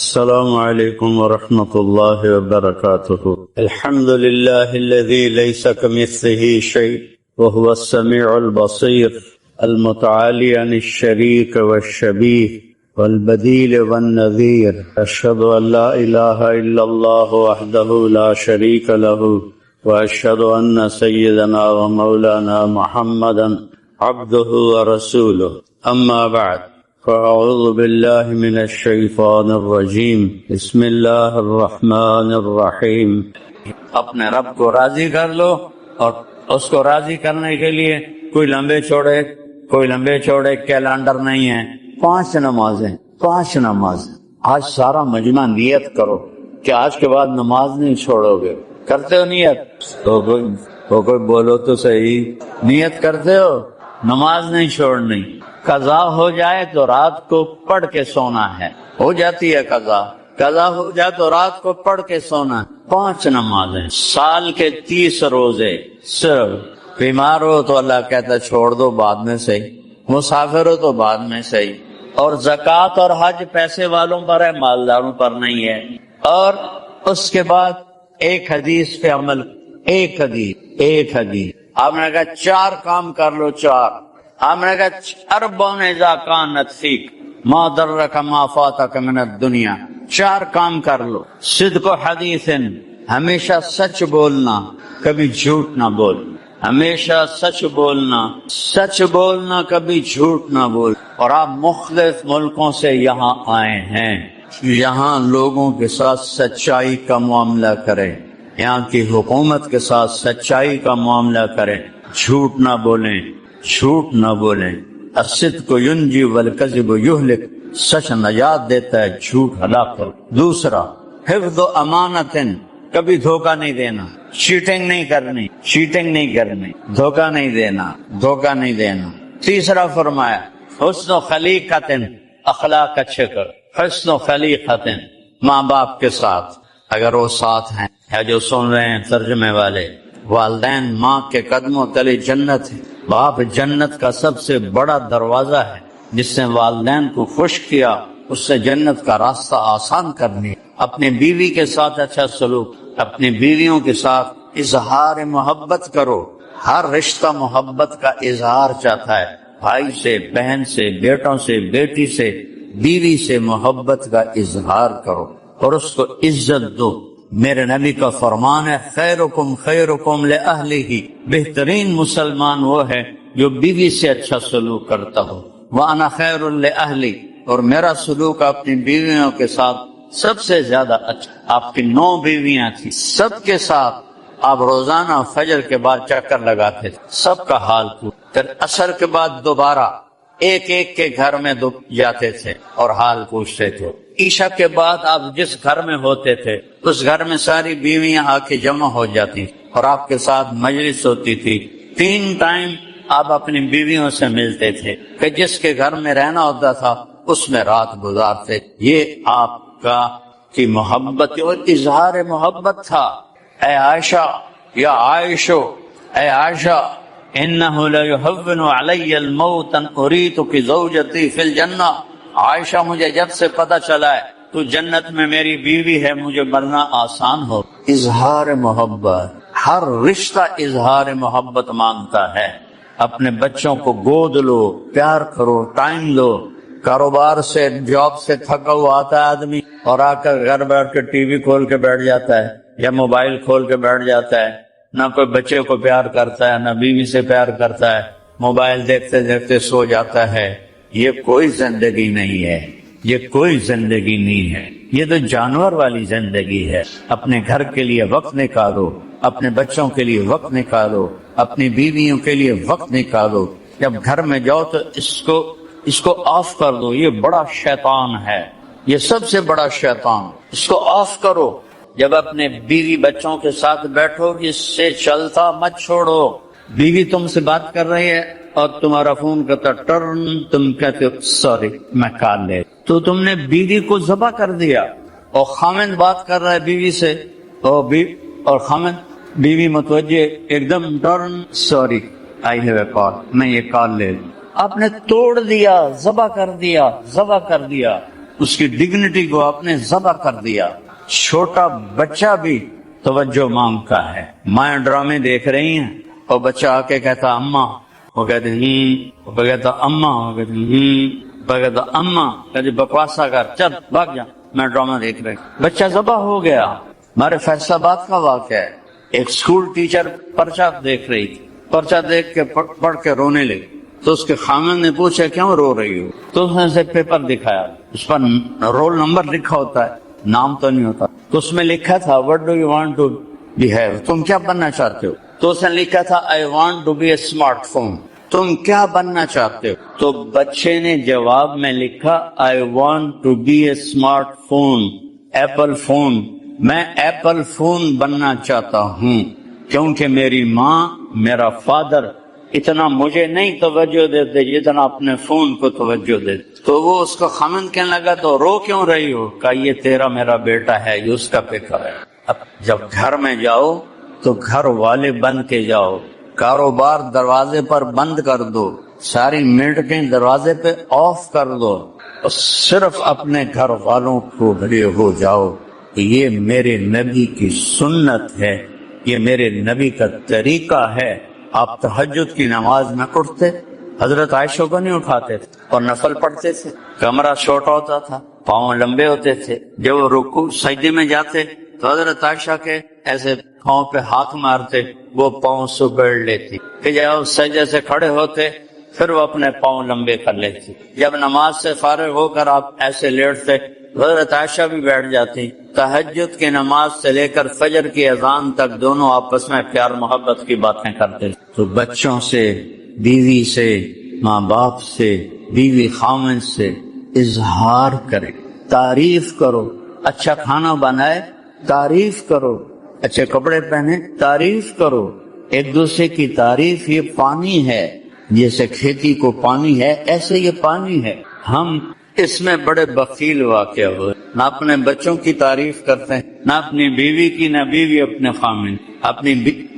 السلام عليكم ورحمة الله وبركاته. الحمد لله الذي ليس كمثله شيء وهو السميع البصير المتعالي عن الشريك والشبيه والبديل والنذير. أشهد أن لا إله إلا الله وحده لا شريك له وأشهد أن سيدنا ومولانا محمدا عبده ورسوله. أما بعد فأعوذ بالله من الشیطان الرجیم. بسم اللہ الرحمن الرحیم. اپنے رب کو راضی کر لو، اور اس کو راضی کرنے کے لیے کوئی لمبے چوڑے کیلنڈر نہیں ہے. 5 نمازیں. آج سارا مجمع نیت کرو کہ آج کے بعد نماز نہیں چھوڑو گے. کرتے ہو نیت؟ تو کوئی بولو تو صحیح. نیت کرتے ہو؟ نماز نہیں چھوڑنی. قضا ہو جائے تو رات کو پڑھ کے سونا ہے. ہو جاتی ہے قضا ہو جائے تو رات کو پڑھ کے سونا ہے. 5 نمازیں، سال کے 30 روزے. صرف بیمار ہو تو اللہ کہتا چھوڑ دو بعد میں صحیح، مسافر ہو تو بعد میں صحیح. اور زکوٰۃ اور حج پیسے والوں پر ہے، مالداروں پر نہیں ہے. اور اس کے بعد ایک حدیث پہ عمل. ایک حدیث آپ نے کہا 4 کام کر لو. 4 آپ نے کہا اربعن اذا کانت فیک ما ضرک ما فاتک من الدنیا. 4 کام کر لو. صدق حدیث، ہمیشہ سچ بولنا، کبھی جھوٹ نہ بولنا. ہمیشہ سچ بولنا کبھی جھوٹ نہ بول. اور آپ مختلف ملکوں سے یہاں آئے ہیں، یہاں لوگوں کے ساتھ سچائی کا معاملہ کریں، یہاں کی حکومت کے ساتھ سچائی کا معاملہ کریں. جھوٹ نہ بولیں. الصدق ینجی والکذب یہلک. سچ نجات دیتا ہے، جھوٹ ہلاک کرتا. دوسرا حفظ امانت، کبھی دھوکہ نہیں دینا. چیٹنگ نہیں کرنی. دھوکہ نہیں دینا. تیسرا فرمایا حسن خلیقت، اخلاق اچھے کر. حسن خلیقت، ماں باپ کے ساتھ اگر وہ ساتھ ہیں، یا جو سن رہے ہیں ترجمے والے، والدین ماں کے قدموں تلے جنت ہے. باپ جنت کا سب سے بڑا دروازہ ہے. جس نے والدین کو خوش کیا اس سے جنت کا راستہ آسان کرنی. اپنے بیوی کے ساتھ اچھا سلوک. اپنی بیویوں کے ساتھ اظہار محبت کرو. ہر رشتہ محبت کا اظہار چاہتا ہے. بھائی سے، بہن سے، بیٹوں سے، بیٹی سے، بیوی سے محبت کا اظہار کرو اور اس کو عزت دو. میرے نبی کا فرمان ہے خیرکم لأہلہ، بہترین مسلمان وہ ہے جو بیوی سے اچھا سلوک کرتا ہو. وانا خیر لأہلی، اور میرا سلوک اپنی بیویوں کے ساتھ سب سے زیادہ اچھا. آپ کی 9 بیویاں تھیں، سب کے ساتھ آپ روزانہ فجر کے بعد چکر لگاتے تھے، سب کا حال پوچھ. پھر عصر کے بعد دوبارہ ایک کے گھر میں جاتے تھے اور حال پوچھتے تھے. عشاء کے بعد آپ جس گھر میں ہوتے تھے اس گھر میں ساری بیویاں آ کے جمع ہو جاتی اور آپ کے ساتھ مجلس ہوتی تھی. 3 ٹائم آپ اپنی بیویوں سے ملتے تھے کہ جس کے گھر میں رہنا ہوتا تھا اس میں رات گزارتے. یہ آپ کی محبت اور اظہار محبت تھا. اے عائشہ، یا عائشو، اے عائشہ، انہ لیہون علی الموت ان اریتک زوجتی فی الجنہ. عائشہ، مجھے جب سے پتہ چلا ہے تو جنت میں میری بیوی ہے، مجھے مرنا آسان ہو. اظہار محبت. ہر رشتہ اظہار محبت مانگتا ہے. اپنے بچوں کو گود لو، پیار کرو، ٹائم لو. کاروبار سے، جاب سے تھکا ہوا آتا ہے آدمی اور آ کر گھر بیٹھ کے ٹی وی کھول کے بیٹھ جاتا ہے یا موبائل کھول کے بیٹھ جاتا ہے. نہ کوئی بچے کو پیار کرتا ہے، نہ بیوی سے پیار کرتا ہے. موبائل دیکھتے دیکھتے سو جاتا ہے. یہ کوئی زندگی نہیں ہے، یہ کوئی زندگی نہیں ہے. یہ تو جانور والی زندگی ہے. اپنے گھر کے لیے وقت نکالو، اپنے بچوں کے لیے وقت نکالو، اپنی بیویوں کے لیے وقت نکالو. جب گھر میں جاؤ تو اس کو آف کر دو. یہ بڑا شیطان ہے، یہ سب سے بڑا شیطان. اس کو آف کرو. جب اپنے بیوی بچوں کے ساتھ بیٹھو اس سے چلتا مت چھوڑو. بیوی تم سے بات کر رہی ہے اور تمہارا فون کرتا ٹرن، تم کہتے ہو سوری میں کال لے، تو تم نے بیوی کو ذبح کر دیا. اور خامند بات کر رہا ہے بیوی سے اور خامند بیوی متوجہ ایک دم turn, sorry I have a call, میں یہ کال لے لوں. آپ نے توڑ دیا، ذبح کر دیا. اس کی ڈگنیٹی کو آپ نے ذبح کر دیا. چھوٹا بچہ بھی توجہ مانگتا ہے. مائیں ڈرامے دیکھ رہی ہیں اور بچہ آ کے کہتا اماں، وہ کہتے وہ کہتا اماں، وہ کہتا اماں، کہتے بکواسا کر، چل بھاگ جا، میں ڈرامہ دیکھ رہی. بچہ ذبح ہو گیا. ہمارے فیصل آباد کا واقعہ ہے. ایک اسکول ٹیچر پرچہ دیکھ رہی تھی، پرچہ دیکھ کے پڑھ کے رونے لگی. تو اس کے خامن نے پوچھا کیوں رو رہی ہو؟ تو اس نے اسے پیپر دکھایا. اس پر رول نمبر لکھا ہوتا ہے، نام تو نہیں ہوتا. تو اس میں لکھا تھا what do you want to be have, تم کیا بننا چاہتے ہو؟ تو اس نے لکھا تھا I want to be a smartphone, تم کیا بننا چاہتے ہو؟ تو بچے نے جواب میں لکھا I want to be a smartphone, Apple phone, میں ایپل فون بننا چاہتا ہوں کیونکہ میری ماں، میرا فادر اتنا مجھے نہیں توجہ دیتے جتنا اپنے فون کو توجہ دیتے. تو وہ اس کو خامن کہنے لگا تو رو کیوں رہی ہو؟ کہا یہ تیرا میرا بیٹا ہے، یہ اس کا پیپر ہے. اب جب گھر میں جاؤ تو گھر والے بن کے جاؤ، کاروبار دروازے پر بند کر دو، ساری میٹنگیں دروازے پہ آف کر دو اور صرف اپنے گھر والوں کو بھلے ہو جاؤ. یہ میرے نبی کی سنت ہے، یہ میرے نبی کا طریقہ ہے. آپ تہجد کی نماز میں اٹھتے، حضرت عائشہ کو نہیں اٹھاتے تھے اور نفل پڑھتے تھے. کمرہ چھوٹا ہوتا تھا، پاؤں لمبے ہوتے تھے. جب وہ رکوع سجدے میں جاتے تو حضرت عائشہ کے ایسے پاؤں پہ ہاتھ مارتے، وہ پاؤں سگڑ لیتی. پھر جب وہ سجدے سے کھڑے ہوتے پھر وہ اپنے پاؤں لمبے کر لیتی. جب نماز سے فارغ ہو کر آپ ایسے لیٹتے حضرت عائشہ بھی بیٹھ جاتی. تہجد کی نماز سے لے کر فجر کی اذان تک دونوں آپس میں پیار محبت کی باتیں کرتے. تو بچوں سے، بیوی سے، ماں باپ سے، بیوی خامن سے اظہار کرے، تعریف کرو. اچھا کھانا بنائے تعریف کرو، اچھے کپڑے پہنے تعریف کرو. ایک دوسرے کی تعریف یہ پانی ہے، جیسے کھیتی کو پانی ہے ایسے یہ پانی ہے. ہم اس میں بڑے بخیل واقع ہوئے، نہ اپنے بچوں کی تعریف کرتے ہیں، نہ اپنی بیوی کی، نہ بیوی اپنے خامن.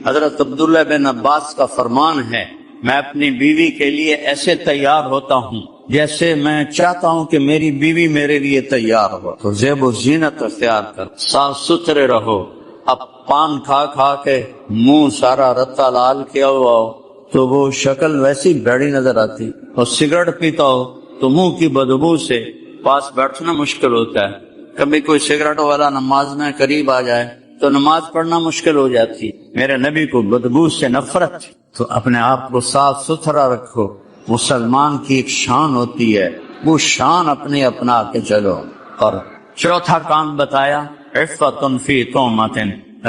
حضرت عبداللہ بن عباس کا فرمان ہے میں اپنی بیوی کے لیے ایسے تیار ہوتا ہوں جیسے میں چاہتا ہوں کہ میری بیوی میرے لیے تیار ہو. تو زیب و زینت اختیار کر، صاف ستھرے رہو. اب پان کھا کھا کے منہ سارا رتا لال کیا ہوا ہو تو وہ شکل ویسی بھیڑی نظر آتی. اور سگریٹ پیتا ہو تو منہ کی بدبو سے پاس بیٹھنا مشکل ہوتا ہے. کبھی کوئی سگریٹ والا نماز میں قریب آ جائے تو نماز پڑھنا مشکل ہو جاتی. میرے نبی کو بدبو سے نفرت تھی. تو اپنے آپ کو صاف ستھرا رکھو. مسلمان کی ایک شان ہوتی ہے، وہ شان اپنے اپنا کے چلو. اور چوتھا کام بتایا عفت فی تہمت،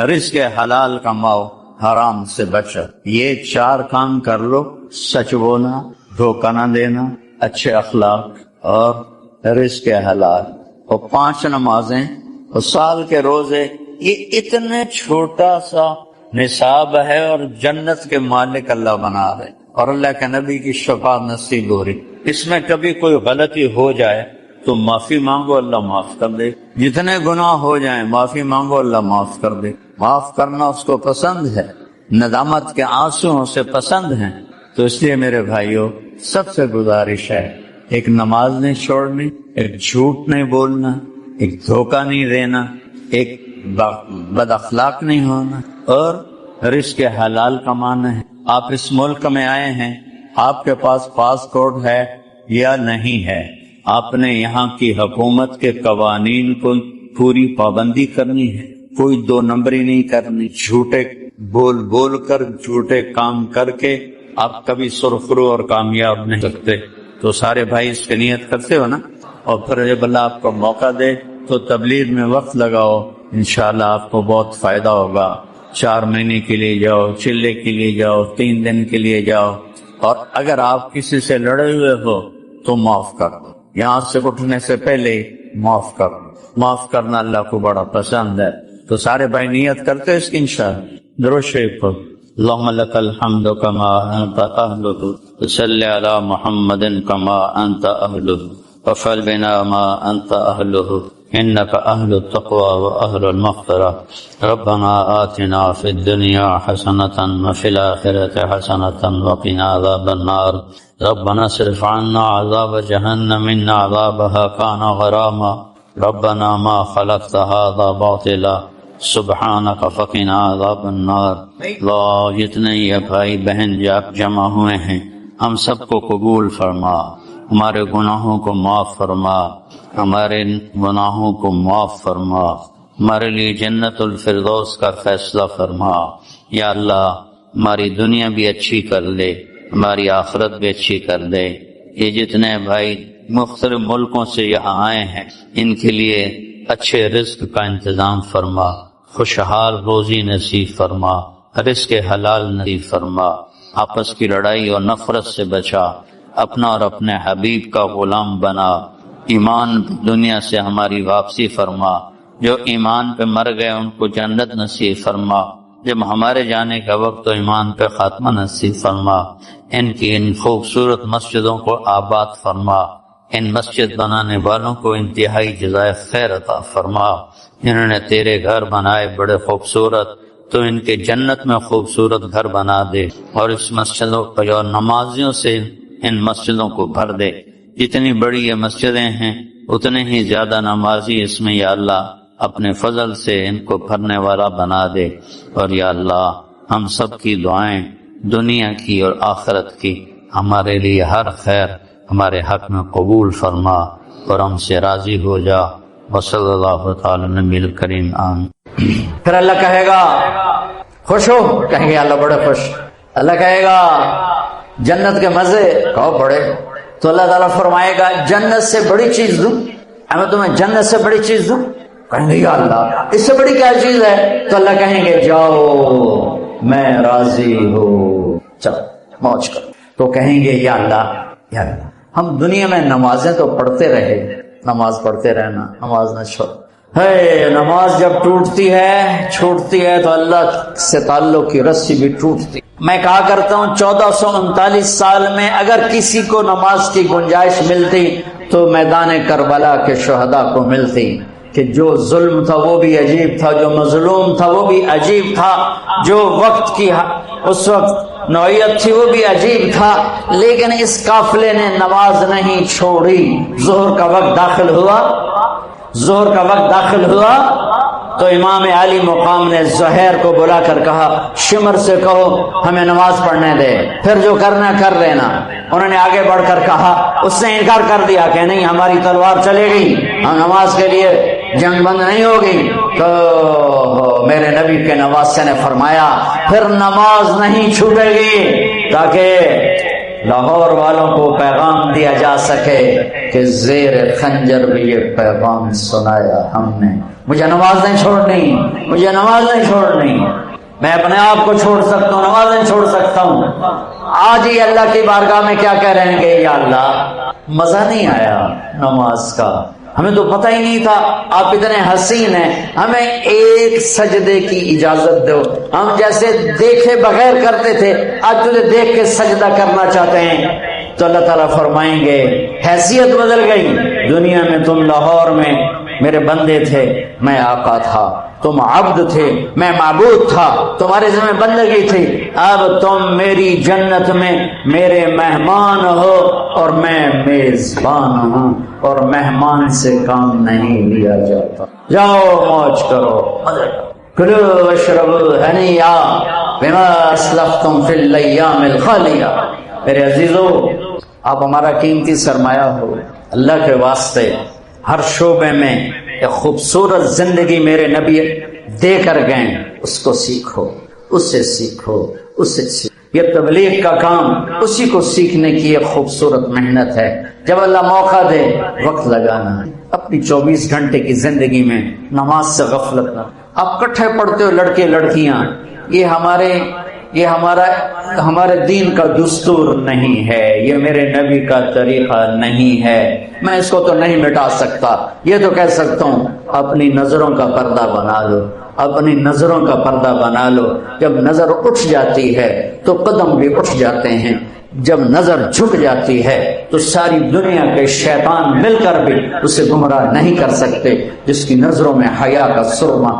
رزق حلال کماؤ، حرام سے بچو. یہ 4 کام کر لو، سچ بولنا، دھوکہ نہ دینا، اچھے اخلاق اور رزق حلال، اور 5 نمازیں اور سال کے روزے. یہ اتنے چھوٹا سا نصاب ہے اور جنت کے مالک اللہ بنا رہے اور اللہ کے نبی کی شفاعت نصیب ہو رہی. اس میں کبھی کوئی غلطی ہو جائے تو معافی مانگو، اللہ معاف کر دے. جتنے گناہ ہو جائیں معافی مانگو، اللہ معاف کر دے. معاف کرنا اس کو پسند ہے، ندامت کے آنسو سے پسند ہیں. تو اس لیے میرے بھائیوں سب سے گزارش ہے، ایک نماز نہیں چھوڑنی، ایک جھوٹ نہیں بولنا، ایک دھوکہ نہیں دینا، ایک بد اخلاق نہیں ہونا، اور رزق حلال کمانا ہے. آپ اس ملک میں آئے ہیں، آپ کے پاس پاسپورٹ ہے یا نہیں ہے، آپ نے یہاں کی حکومت کے قوانین کو پوری پابندی کرنی ہے. کوئی 2 نمبری نہیں کرنی. جھوٹے بول کر، جھوٹے کام کر کے آپ کبھی سرخرو اور کامیاب نہیں سکتے. تو سارے بھائی اس کی نیت کرتے ہو نا. اور پھر جب اللہ آپ کو موقع دے تو تبلیغ میں وقت لگاؤ، انشاءاللہ آپ کو بہت فائدہ ہوگا. 4 مہینے کے لیے جاؤ، چلے کے لیے جاؤ، 3 دن کے لیے جاؤ. اور اگر آپ کسی سے لڑے ہوئے ہو تو معاف کر دو. یہاں سے اٹھنے سے پہلے معاف کر دو. معاف کرنا اللہ کو بڑا پسند ہے. تو سارے بھائی نیت کرتے اس کی انشاءاللہ. درود شریف پڑھ. اللهم لك الحمد كما أنت أهله، وصل على محمد كما أنت أهله، وفعل بنا ما أنت أهله، إنك أهل التقوى وأهل المغفرة. ربنا آتنا في الدنيا حسنة وفي الآخرة حسنة وقنا عذاب النار. ربنا اصرف عنا عذاب جهنم ان عذابها كان غراما ربنا ما خلقت هذا باطلا سبحانك فقنا عذاب النار. اللہ جتنے یہ بھائی بہن جمع ہوئے ہیں ہم سب کو قبول فرما، ہمارے گناہوں کو معاف فرما، ہمارے گناہوں کو معاف فرما، ہمارے لیے جنت الفردوس کا فیصلہ فرما. یا اللہ ہماری دنیا بھی اچھی کر لے، ہماری آخرت بھی اچھی کر دے. یہ جتنے بھائی مختلف ملکوں سے یہاں آئے ہیں ان کے لیے اچھے رزق کا انتظام فرما، خوشحال روزی نصیب فرما، رزق حلال نصیب فرما، آپس کی لڑائی اور نفرت سے بچا، اپنا اور اپنے حبیب کا غلام بنا. ایمان دنیا سے ہماری واپسی فرما، جو ایمان پہ مر گئے ان کو جنت نصیب فرما، جب ہمارے جانے کا وقت تو ایمان پہ خاتمہ نصیب فرما. ان کی ان خوبصورت مسجدوں کو آباد فرما، ان مسجد بنانے والوں کو انتہائی جزائے خیر عطا فرما. انہوں نے تیرے گھر بنائے بڑے خوبصورت، تو ان کے جنت میں خوبصورت گھر بنا دے، اور اس مسجدوں پر جو نمازیوں سے ان مسجدوں کو بھر دے. جتنی بڑی یہ مسجدیں ہیں اتنے ہی زیادہ نمازی اس میں یا اللہ اپنے فضل سے ان کو بھرنے والا بنا دے. اور یا اللہ ہم سب کی دعائیں دنیا کی اور آخرت کی ہمارے لیے ہر خیر ہمارے حق میں قبول فرما اور ہم سے راضی ہو جا. وصلی اللہ تعالی نبی الکریم آمین. پھر اللہ کہے گا خوش ہو، کہیں گے اللہ بڑے خوش. اللہ کہے گا جنت کے مزے، کہو بڑے. تو اللہ تعالیٰ فرمائے گا جنت سے بڑی چیز دوں، میں تمہیں جنت سے بڑی چیز دوں. کہیں گے یا اللہ اس سے بڑی کیا چیز ہے؟ تو اللہ کہیں گے جاؤ میں راضی ہوں، چلو موج کرو. تو کہیں گے یا اللہ ہم دنیا میں نمازیں تو پڑھتے رہے، نماز پڑھتے رہنا، نماز نہ چھوڑ. ہے نماز جب ٹوٹتی ہے چھوٹتی ہے تو اللہ سے تعلق کی رسی بھی ٹوٹتی. میں کہا کرتا ہوں 1439 سال میں اگر کسی کو نماز کی گنجائش ملتی تو میدان کربلا کے شہداء کو ملتی، کہ جو ظلم تھا وہ بھی عجیب تھا، جو مظلوم تھا وہ بھی عجیب تھا، جو وقت کی اس وقت نوعیت تھی وہ بھی عجیب تھا. لیکن اس قافلے نے نماز نہیں چھوڑی. ظہر کا وقت داخل ہوا تو امام عالی مقام نے زہیر کو بلا کر کہا شمر سے کہو ہمیں نماز پڑھنے دے، پھر جو کرنا کر لینا. انہوں نے آگے بڑھ کر کہا، اس نے انکار کر دیا کہ نہیں ہماری تلوار چلے گی، ہم نماز کے لیے جنگ بند نہیں ہوگی. تو میرے نبی کے نواسے نے فرمایا پھر نماز نہیں چھوٹے گی، تاکہ لاہور والوں کو پیغام دیا جا سکے کہ زیر خنجر بھی یہ پیغام سنایا ہم نے. مجھے نماز نہیں چھوڑنی. میں اپنے آپ کو چھوڑ سکتا ہوں، نماز نہیں چھوڑ سکتا ہوں. آج ہی اللہ کی بارگاہ میں کیا کہہ رہے ہیں کہ یا اللہ مزہ نہیں آیا نماز کا، ہمیں تو پتہ ہی نہیں تھا آپ اتنے حسین ہیں، ہمیں ایک سجدے کی اجازت دو. ہم جیسے دیکھے بغیر کرتے تھے آج تجھے دیکھ کے سجدہ کرنا چاہتے ہیں. تو اللہ تعالیٰ فرمائیں گے حیثیت بدل گئی. دنیا میں تم لاہور میں میرے بندے تھے، میں آقا تھا، تم عبد تھے، میں معبود تھا، تمہارے ذمہ بندگی تھی. اب تم میری جنت میں میرے مہمان ہو اور میں میزبان ہوں، اور مہمان سے کام نہیں لیا جاتا. جاؤ موج کرو، کلو واشربوا ہنیئا بما اسلفتم فی الایام الخالیہ. میرے عزیزو آپ ہمارا قیمتی سرمایہ ہو. اللہ کے واسطے ہر شعبے میں ایک خوبصورت زندگی میرے نبی دے کر گئے، اس کو سیکھو، اس سے سیکھو. یہ تبلیغ کا کام اسی کو سیکھنے کی ایک خوبصورت محنت ہے. جب اللہ موقع دے وقت لگانا. اپنی 24 گھنٹے کی زندگی میں نماز سے غفلت نہ. آپ کٹھے پڑھتے ہو لڑکے لڑکیاں، یہ ہمارے دین کا دستور نہیں ہے، یہ میرے نبی کا طریقہ نہیں ہے. میں اس کو تو نہیں مٹا سکتا. یہ تو کہہ سکتا ہوں اپنی نظروں کا پردہ بنا لو، اپنی نظروں کا پردہ بنا لو. جب نظر اٹھ جاتی ہے تو قدم بھی اٹھ جاتے ہیں. جب نظر جھک جاتی ہے تو ساری دنیا کے شیطان مل کر بھی اسے گمراہ نہیں کر سکتے. جس کی نظروں میں حیا کا سرما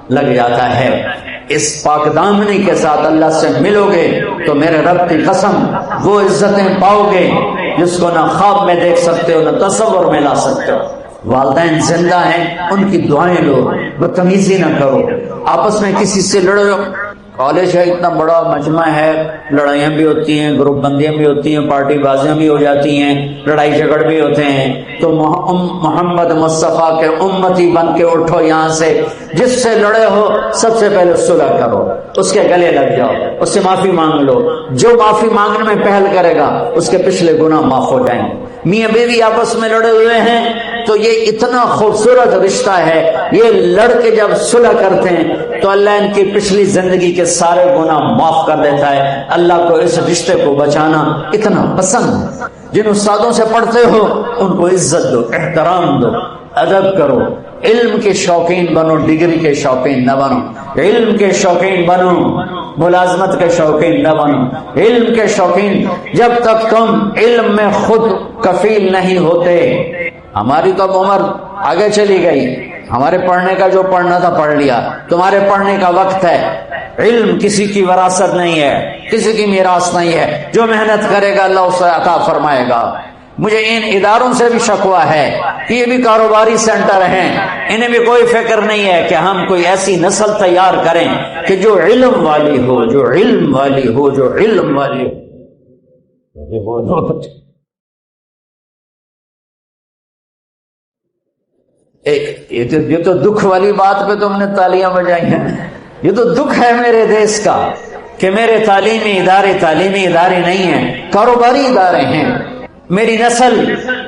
لگ جاتا ہے اس پاک دامنی کے ساتھ اللہ سے ملو گے تو میرے رب کی قسم وہ عزتیں پاؤ گے جس کو نہ خواب میں دیکھ سکتے ہو نہ تصور میں لا سکتے ہو۔ والدین زندہ ہیں، ان کی دعائیں لو، بدتمیزی نہ کرو، آپس میں کسی سے لڑو۔ کالج ہے، اتنا بڑا مجمع ہے، لڑائیاں بھی ہوتی ہیں، گروپ بندیاں بھی ہوتی ہیں، پارٹی بازیاں بھی ہو جاتی ہیں، لڑائی جھگڑ بھی ہوتے ہیں، تو محمد مصطفیٰ کے امتی بن کے اٹھو یہاں سے، جس سے لڑے ہو سب سے پہلے صلح کرو، اس کے گلے لگ جاؤ، اس سے معافی مانگ لو، جو معافی مانگنے میں پہل کرے گا اس کے پچھلے گناہ معاف ہو جائیں گے۔ میاں بیوی آپس میں لڑے ہوئے ہیں تو یہ اتنا خوبصورت رشتہ ہے، یہ لڑ کے جب صلح کرتے ہیں تو اللہ ان کی پچھلی زندگی کے سارے گناہ معاف کر دیتا ہے۔ اللہ کو اس رشتے کو بچانا اتنا پسند ہے۔ جن استادوں سے پڑھتے ہو ان کو عزت دو، احترام دو، ادب کرو، علم کے شوقین بنو، ڈگری کے شوقین نہ بنو، علم کے شوقین بنو، ملازمت کے شوقین نہ بنو، علم کے شوقین۔ جب تک تم علم میں خود کفیل نہیں ہوتے، ہماری تو اب عمر آگے چلی گئی، ہمارے پڑھنے کا جو پڑھنا تھا پڑھ لیا، تمہارے پڑھنے کا وقت ہے۔ علم کسی کی وراثت نہیں ہے، کسی کی میراث نہیں ہے، جو محنت کرے گا اللہ اسے عطا فرمائے گا۔ مجھے ان اداروں سے بھی شکوہ ہے کہ یہ بھی کاروباری سینٹر ہیں، انہیں بھی کوئی فکر نہیں ہے کہ ہم کوئی ایسی نسل تیار کریں کہ جو علم والی ہو، جو علم والی ہو، جو علم والی ہو۔ یہ تو دکھ والی بات پہ تم نے تالیاں بجائی ہیں، یہ تو دکھ ہے میرے دیس کا کہ میرے تعلیمی ادارے نہیں ہیں، کاروباری ادارے ہیں۔ میری نسل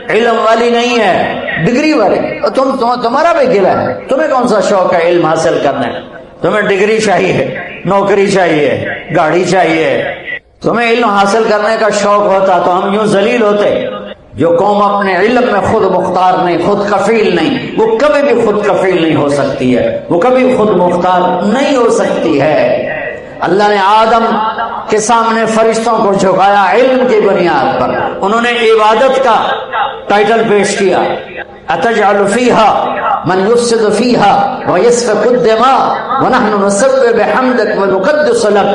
علم والی نہیں ہے، ڈگری والے۔ تمہارا بھی گلا ہے، تمہیں کون سا شوق ہے علم حاصل کرنا ہے؟ تمہیں ڈگری چاہیے، نوکری چاہیے، گاڑی چاہیے۔ تمہیں علم حاصل کرنے کا شوق ہوتا تو ہم یوں ذلیل ہوتے۔ جو قوم اپنے علم میں خود مختار نہیں، خود کفیل نہیں، وہ کبھی بھی خود کفیل نہیں ہو سکتی ہے، وہ کبھی خود مختار نہیں ہو سکتی ہے۔ اللہ نے آدم کے سامنے فرشتوں کو جھکایا علم کی بنیاد پر، انہوں نے عبادت کا ٹائٹل پیش کیا، اتجعل فیہا من یفسد فیہا ویسفک الدماء ونحن نسبح بحمدک ونقدس لک۔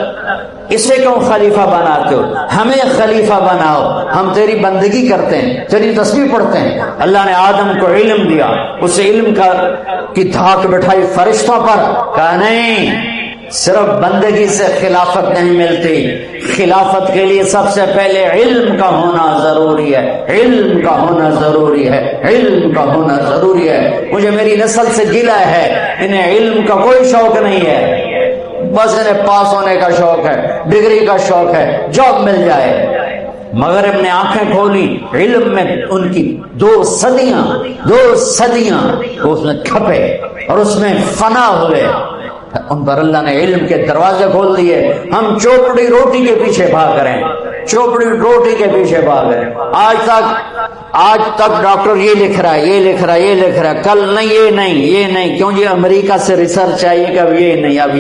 اسے کیوں خلیفہ بناتے ہو؟ ہمیں خلیفہ بناؤ، ہم تیری بندگی کرتے ہیں، تیری تسبیح پڑھتے ہیں۔ اللہ نے آدم کو علم دیا، اسے علم کی دھاک بٹھائی فرشتوں پر، کہا نہیں، صرف بندگی سے خلافت نہیں ملتی، خلافت کے لیے سب سے پہلے علم کا ہونا ضروری ہے، علم کا ہونا ضروری ہے، علم کا ہونا ضروری ہے۔ مجھے میری نسل سے گلہ ہے، انہیں علم کا کوئی شوق نہیں ہے، بس انہیں پاس ہونے کا شوق ہے، ڈگری کا شوق ہے، جاب مل جائے۔ مغرب نے آنکھیں کھولی، علم میں ان کی دو صدیاں اس میں کھپے اور اس میں فنا ہوئے، ان پر اللہ نے علم کے دروازے کھول دیے۔ ہم چوپڑی روٹی کے پیچھے بھاگ رہے ہیں، چوپڑی روٹی کے پیچھے بھاگ رہے ہیں۔ آج تک ڈاکٹر یہ لکھ رہا ہے، کل نہیں، یہ نہیں، کیوں جی امریکہ سے ریسرچ آئی کہ اب یہ نہیں، اب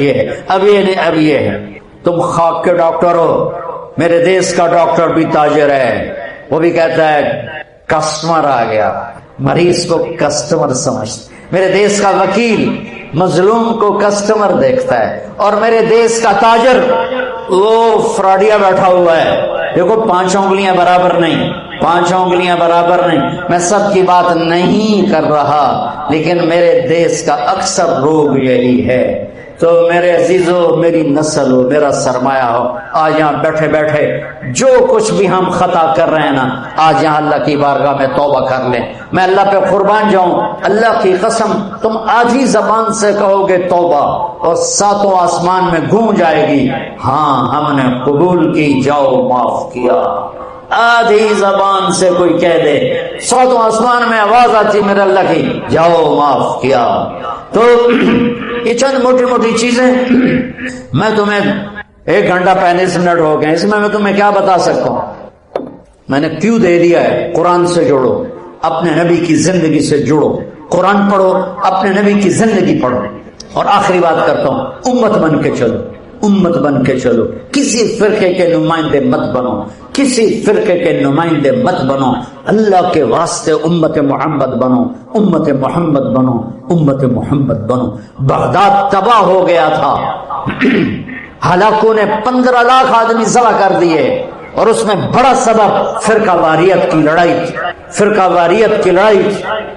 یہ ہے۔ تم خاک کے ڈاکٹر ہو، میرے دیس کا ڈاکٹر بھی تاجر ہے، وہ بھی کہتا ہے کسٹمر آ گیا، مریض کو کسٹمر سمجھتا۔ میرے دیس کا وکیل مظلوم کو کسٹمر دیکھتا ہے، اور میرے دیس کا تاجر وہ فراڈیا بیٹھا ہوا ہے۔ دیکھو 5 انگلیاں برابر نہیں، میں سب کی بات نہیں کر رہا، لیکن میرے دیس کا اکثر روگ یہی ہے۔ تو میرے عزیزو، میری نسل ہو، میرا سرمایہ ہو، آج یہاں بیٹھے بیٹھے جو کچھ بھی ہم خطا کر رہے ہیں نا، آج یہاں اللہ کی بارگاہ میں توبہ کر لیں۔ میں اللہ پہ قربان جاؤں، اللہ کی قسم تم آدھی زبان سے کہو گے توبہ اور 7 آسمان میں گونج جائے گی، ہاں ہم نے قبول کی، جاؤ معاف کیا۔ آدھی زبان سے کوئی کہہ دے، 7 آسمان میں آواز آتی میرے اللہ کی، جاؤ معاف کیا۔ تو یہ چند موٹی موٹی چیزیں، میں تمہیں 1 گھنٹہ 35 منٹ ہو گئے، اس میں تمہیں کیا بتا سکتا ہوں؟ میں نے کیوں دے دیا ہے؟ قرآن سے جوڑو، اپنے نبی کی زندگی سے جڑو، قرآن پڑھو، اپنے نبی کی زندگی پڑھو۔ اور آخری بات کرتا ہوں، امت بن کے چلو، کسی فرقے کے نمائندے مت بنو، اللہ کے واسطے امت محمد بنو۔ بغداد تباہ ہو گیا تھا، ہلاکوں نے 15 لاکھ آدمی ذبح کر دیے، اور اس میں بڑا سبب فرقہ واریت کی لڑائی، فرقہ واریت کی لڑائی،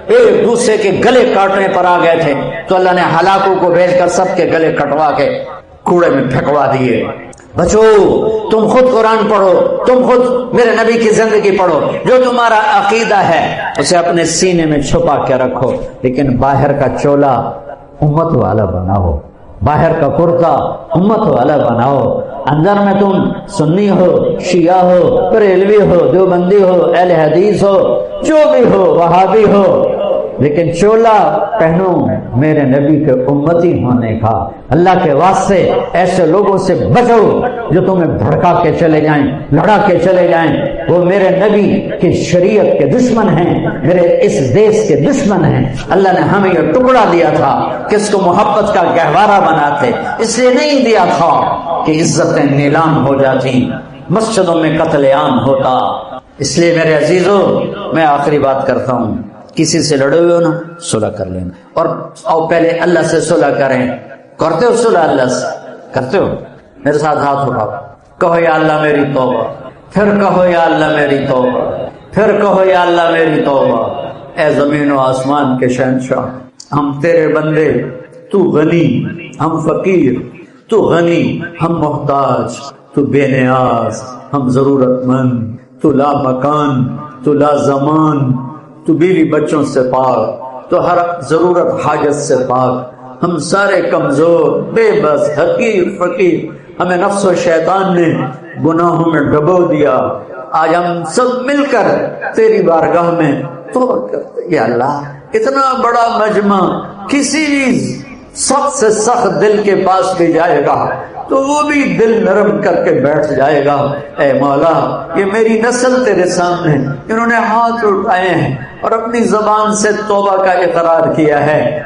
ایک دوسرے کے گلے کاٹنے پر آ گئے تھے، تو اللہ نے ہلاکوں کو بھیج کر سب کے گلے کٹوا کے کوڑے میں پھینکوا دیے۔ بچو، تم خود قرآن پڑھو، تم خود میرے نبی کی زندگی پڑھو، جو تمہارا عقیدہ ہے اسے اپنے سینے میں چھپا کے رکھو، لیکن باہر کا چولا امت والا بناؤ، باہر کا کرتا امت والا بناؤ، اندر میں تم سنی ہو، شیعہ ہو، بریلوی ہو، دیوبندی ہو، اہل حدیث ہو، جو بھی ہو، وہابی ہو، لیکن چولا پہنو میرے نبی کے امتی ہونے کا۔ اللہ کے واسطے ایسے لوگوں سے بچو جو تمہیں بھڑکا کے چلے جائیں، لڑا کے چلے جائیں، وہ میرے نبی کی شریعت کے دشمن ہیں، میرے اس دیش کے دشمن ہیں۔ اللہ نے ہمیں یہ ٹکڑا دیا تھا کہ اس کو محبت کا گہوارہ بناتے، اس لیے نہیں دیا تھا کہ عزتیں نیلام ہو جاتی، مسجدوں میں قتل عام ہوتا۔ اس لیے میرے عزیزو، میں آخری بات کرتا ہوں، کسی سے لڑے ہوئے ہو نا، صلح کر لینا، اور پہلے اللہ سے صلح کریں۔ کرتے ہو صلح اللہ سے؟ کرتے ہو؟ میرے ساتھ ہاتھ اٹھاؤ، کہو یا اللہ میری توبہ، پھر کہو یا اللہ میری توبہ، پھر کہو یا اللہ میری توبہ۔ اے زمین و آسمان کے شہنشاہ، ہم تیرے بندے، تو غنی، ہم فقیر، تو غنی، ہم محتاج، تو بے نیاز، ہم ضرورت مند، تو لا مکان، تو لا زمان، تو بیوی بچوں سے پاک، تو ہر ضرورت حاجت سے پاک۔ ہم سارے کمزور، بے بس، حقیر، فقیر، ہمیں نفس و شیطان نے گناہوں میں ڈبو دیا۔ آج ہم سب مل کر تیری بارگاہ میں توبہ کرتے۔ یا اللہ، اتنا بڑا مجمع کسی بھی سخت سے سخت دل کے پاس بھی جائے گا تو وہ بھی دل نرم کر کے بیٹھ جائے گا۔ اے مولا، یہ میری نسل تیرے سامنے، انہوں نے ہاتھ اٹھائے ہیں اور اپنی زبان سے توبہ کا اقرار کیا ہے۔